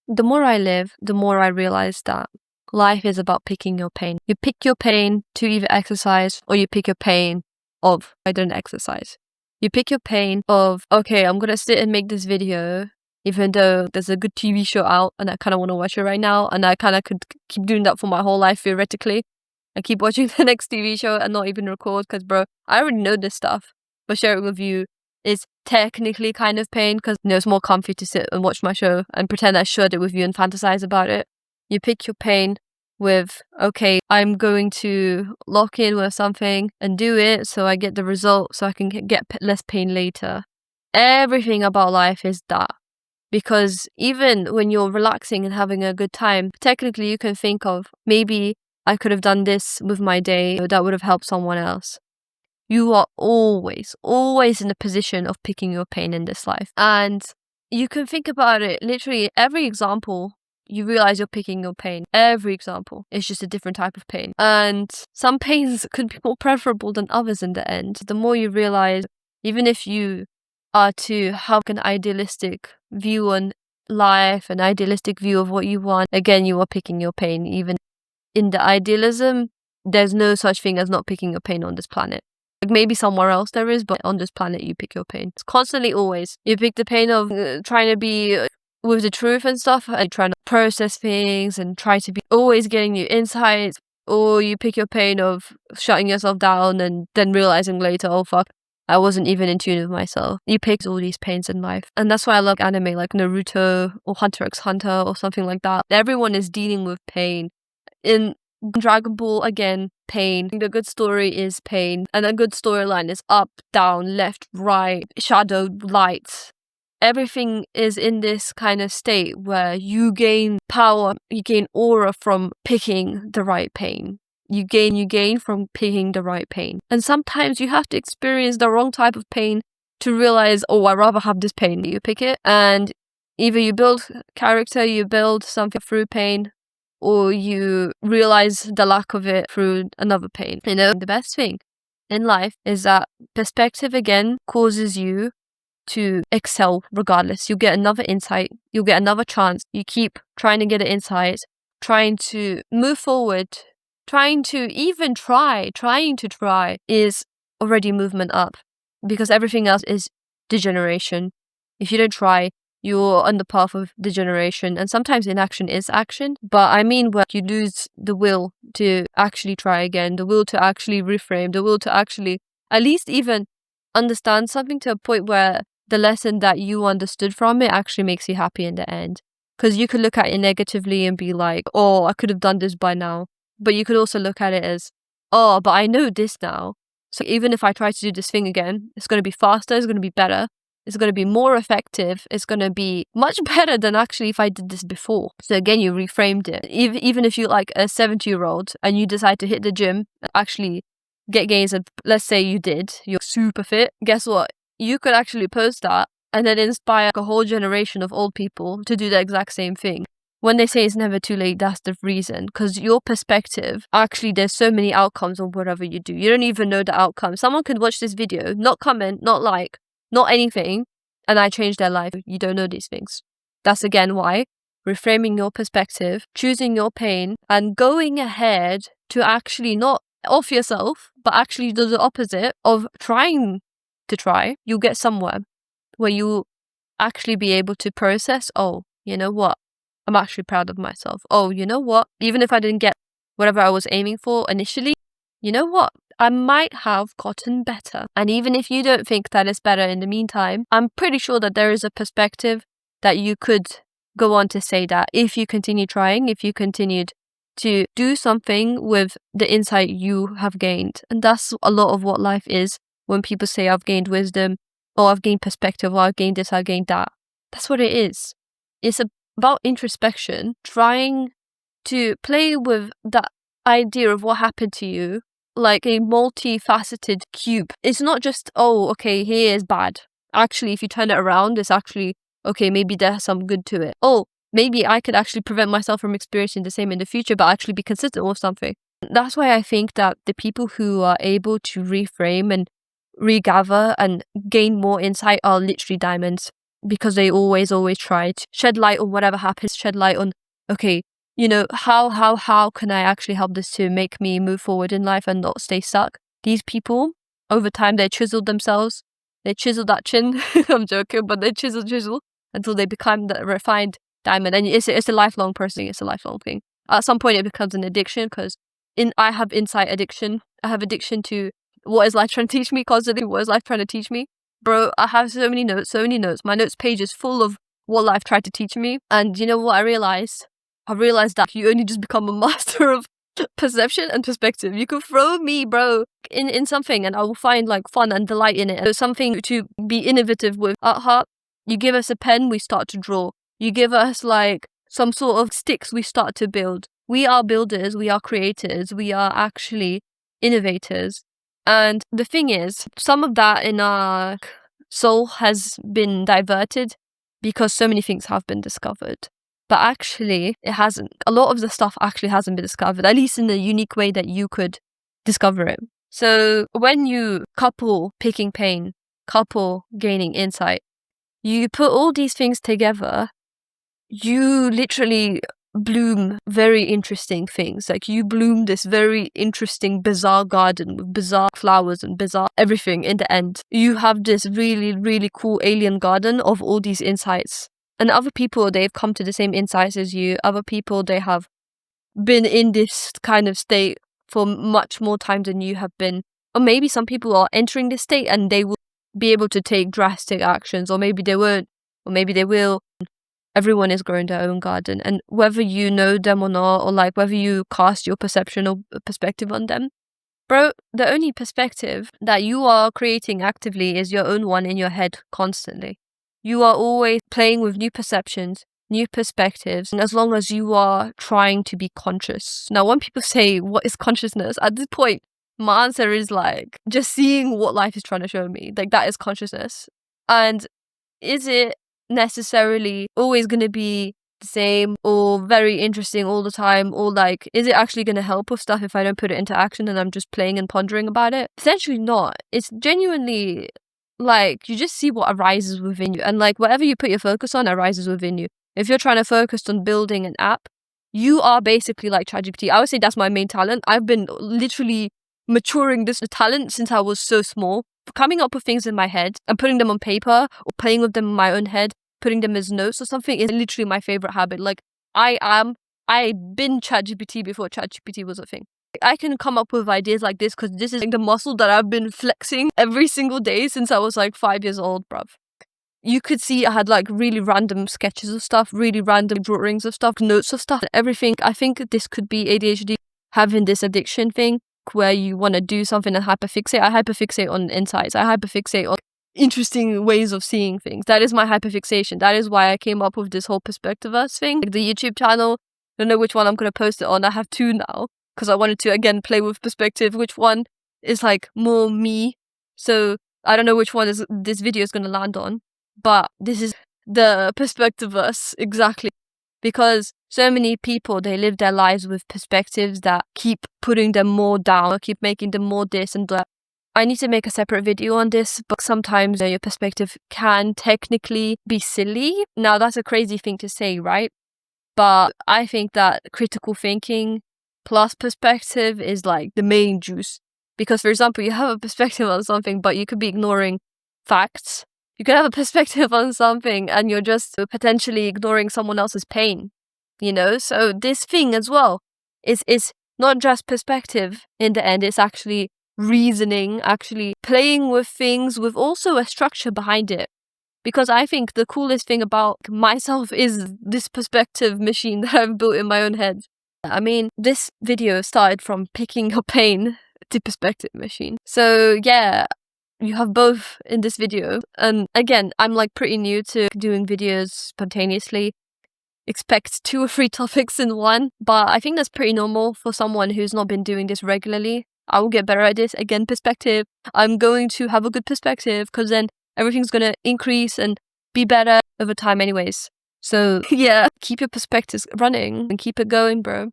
the more I live, the more I realize that life is about picking your pain. You pick your pain to either exercise, or you pick your pain of, I don't exercise. You pick your pain of, okay, I'm going to sit and make this video, even though there's a good TV show out and I kind of want to watch it right now. And I kind of could keep doing that for my whole life, theoretically. I keep watching the next TV show and not even record because, bro, I already know this stuff. But share it with you is technically kind of pain because, it's more comfy to sit and watch my show and pretend I shared it with you and fantasize about it. You pick your pain with, okay, I'm going to lock in with something and do it so I get the result so I can get less pain later. Everything about life is that. Because even when you're relaxing and having a good time, technically you can think of, maybe I could have done this with my day that would have helped someone else. You are always in a position of picking your pain in this life. And you can think about it, literally every example, you realize you're picking your pain. Every example is just a different type of pain. And some pains could be more preferable than others in the end. The more you realize, even if you are to have an idealistic view on life, an idealistic view of what you want, again, you are picking your pain. Even in the idealism, there's no such thing as not picking your pain on this planet. Like maybe somewhere else there is, but on this planet you pick your pain. It's constantly, always. You pick the pain of trying to be with the truth and stuff, and trying to process things and try to be always getting new insights. Or you pick your pain of shutting yourself down and then realizing later, oh fuck, I wasn't even in tune with myself. You pick all these pains in life. And that's why I love anime like Naruto or Hunter x Hunter or something like that. Everyone is dealing with pain. In Dragon Ball, again, pain. The good story is pain. And a good storyline is up, down, left, right, shadow, light. Everything is in this kind of state where you gain power, you gain aura from picking the right pain. You gain from picking the right pain. And sometimes you have to experience the wrong type of pain to realize, oh, I'd rather have this pain. You pick it, and either you build character, you build something through pain, or you realize the lack of it through another pain. The best thing in life is that perspective, again, causes you to excel regardless. You get another insight, you get another chance. You keep trying to get an insight, trying to move forward, trying to try is already movement up, because everything else is degeneration. If you don't try, you're on the path of degeneration, and sometimes inaction is action. But I mean, where you lose the will to actually try again, the will to actually reframe, the will to actually at least even understand something to a point where the lesson that you understood from it actually makes you happy in the end. Because you could look at it negatively and be like, oh, I could have done this by now. But you could also look at it as, oh, but I know this now. So even if I try to do this thing again, it's going to be faster, it's going to be better, it's going to be more effective, it's going to be much better than actually if I did this before. So again, you reframed it. Even if you're like a 70-year-old and you decide to hit the gym and actually get gains, and let's say you're super fit, guess what? You could actually post that and then inspire a whole generation of old people to do the exact same thing. When they say it's never too late, that's the reason. Because your perspective, actually, there's so many outcomes on whatever you do. You don't even know the outcome. Someone could watch this video, not comment, not like, not anything, and I change their life. You don't know these things. That's again why reframing your perspective, choosing your pain, and going ahead to actually not off yourself, but actually do the opposite of trying to try, you'll get somewhere where you actually be able to process, oh, you know what? I'm actually proud of myself. Oh, you know what? Even if I didn't get whatever I was aiming for initially, you know what? I might have gotten better. And even if you don't think that it's better in the meantime, I'm pretty sure that there is a perspective that you could go on to say that if you continue trying, if you continued to do something with the insight you have gained. And that's a lot of what life is. When people say I've gained wisdom, or I've gained perspective, or I've gained this, I've gained that. That's what it is. It's about introspection, trying to play with that idea of what happened to you like a multifaceted cube. It's not just, oh, okay, here is bad. Actually, if you turn it around, it's actually, okay, maybe there's some good to it. Oh, maybe I could actually prevent myself from experiencing the same in the future, but actually be consistent with something. That's why I think that the people who are able to reframe and regather and gain more insight are literally diamonds. because they always try to shed light on whatever happens, shed light on, okay, how can I actually help this to make me move forward in life and not stay stuck? These people, over time, they chiseled themselves. They chiseled that chin. I'm joking, but they chisel until they become the refined diamond. And it's a lifelong person. It's a lifelong thing. At some point, it becomes an addiction because I have insight addiction. I have addiction to what is life trying to teach me constantly. What is life trying to teach me? Bro, I have so many notes. My notes page is full of what life tried to teach me. And you know what I realized? I realized that you only just become a master of perception and perspective. You could throw me, bro, in something and I will find like fun and delight in it. There's something to be innovative with. At heart, you give us a pen, we start to draw. You give us like some sort of sticks, we start to build. We are builders, we are creators, we are actually innovators. And the thing is, some of that in our soul has been diverted because so many things have been discovered. But actually, it hasn't. A lot of the stuff actually hasn't been discovered, at least in the unique way that you could discover it. So when you couple picking pain, couple gaining insight, you put all these things together, you literally bloom very interesting things. Like you bloom this very interesting, bizarre garden with bizarre flowers and bizarre everything in the end. You have this really, really cool alien garden of all these insights. And other people, they've come to the same insights as you. Other people, they have been in this kind of state for much more time than you have been. Or maybe some people are entering this state and they will be able to take drastic actions. Or maybe they won't. Or maybe they will. Everyone is growing their own garden. And whether you know them or not, or like whether you cast your perception or perspective on them, bro, the only perspective that you are creating actively is your own one in your head constantly. You are always playing with new perceptions, new perspectives, and as long as you are trying to be conscious. Now, when people say, what is consciousness? At this point, my answer is like, just seeing what life is trying to show me. Like, that is consciousness. And is it necessarily always going to be the same or very interesting all the time? Or like, is it actually going to help with stuff if I don't put it into action and I'm just playing and pondering about it? Essentially not. It's genuinely like, you just see what arises within you. And like, whatever you put your focus on arises within you. If you're trying to focus on building an app, you are basically like ChatGPT. I would say that's my main talent. I've been literally maturing this talent since I was so small. Coming up with things in my head and putting them on paper or playing with them in my own head, putting them as notes or something is literally my favorite habit. Like, I've been ChatGPT before ChatGPT was a thing. I can come up with ideas like this because this is like the muscle that I've been flexing every single day since I was like 5 years old, bruv. You could see I had like really random sketches of stuff, really random drawings of stuff, notes of stuff, everything. I think this could be ADHD, having this addiction thing where you want to do something and hyperfixate. I hyperfixate on insights. I hyperfixate on interesting ways of seeing things. That is my hyperfixation. That is why I came up with this whole Perspectoverse thing. Like the YouTube channel, I don't know which one I'm going to post it on. I have 2 now because I wanted to, again, play with perspective. Which one is like more me? So I don't know which one is this video is going to land on. But this is the Perspectoverse, exactly. Because so many people, they live their lives with perspectives that keep putting them more down, or keep making them more this and that. I need to make a separate video on this, but sometimes your perspective can technically be silly. Now, that's a crazy thing to say, right? But I think that critical thinking plus perspective is like the main juice. Because, for example, you have a perspective on something, but you could be ignoring facts. You could have a perspective on something and you're just potentially ignoring someone else's pain, you know? So this thing as well is not just perspective in the end, it's actually reasoning, actually playing with things with also a structure behind it. Because I think the coolest thing about myself is this perspective machine that I've built in my own head. I mean, this video started from picking your pain to perspective machine. So yeah, you have both in this video. And again, I'm like pretty new to doing videos spontaneously. Expect 2 or 3 topics in one. But I think that's pretty normal for someone who's not been doing this regularly. I will get better at this. Again, perspective. I'm going to have a good perspective because then everything's going to increase and be better over time anyways. So yeah, keep your perspectives running and keep it going, bro.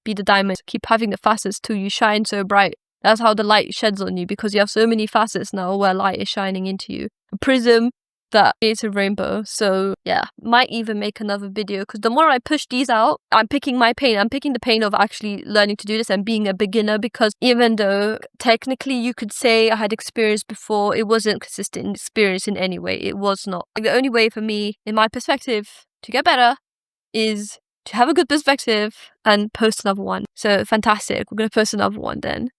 Be the diamond. Keep having the facets till you shine so bright. That's how the light sheds on you because you have so many facets now where light is shining into you. A prism, that creates a rainbow. So yeah, might even make another video, because the more I push these out, I'm picking my pain. I'm picking the pain of actually learning to do this and being a beginner, because even though technically you could say I had experience before, it wasn't consistent experience in any way. It was not. Like, the only way for me, in my perspective, to get better is to have a good perspective and post another one. So fantastic. We're going to post another one then.